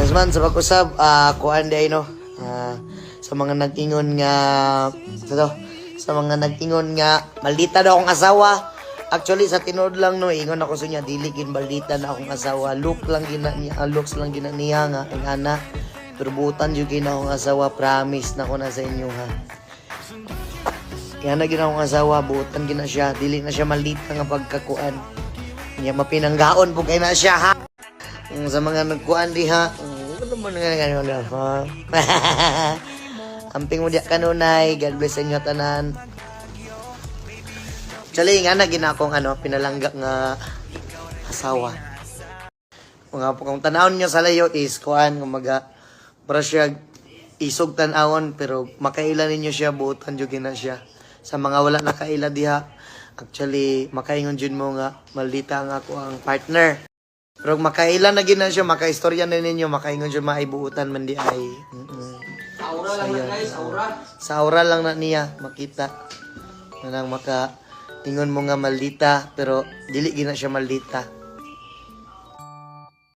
Yes man, sa pag-usab, kuan di ay no. Sa mga nag-ingon nga, sa mga nag-ingon nga, maldita daw akong asawa. Actually, sa tinood lang no, ingon ako sa niya, diligin maldita na akong asawa. Looks lang gina niya nga, ang ana. Pero butan yung gina akong asawa, promise na ko na sa inyo ha. Kaya na gina akong asawa, butan gina siya, dili na siya maldita nga pagkakuan. Niya mapinanggaon po kayo na siya ha. Sa mga nagkuan di ha, ano mo nga ngayon ha? Amping mo diya kanunay, God bless sa inyo tanan. Actually, nga na ginakong pinalangga nga asawa. Kung tanawon nyo sa layo is, kuan, kumaga, para siya isog tanawon, pero makaila ninyo siya, buutan dyan na siya. Sa mga wala nakaila diha, actually, makaingon dyan mo nga, maldita nga ako ang partner. Pero makaila na gina siya, makaistorya na ninyo, makaingon dyan maibuutan man di ay. Aura lang na guys, aura. Sa aura lang na niya, makita. Manang ingon mo nga maldita, pero dili gina siya maldita.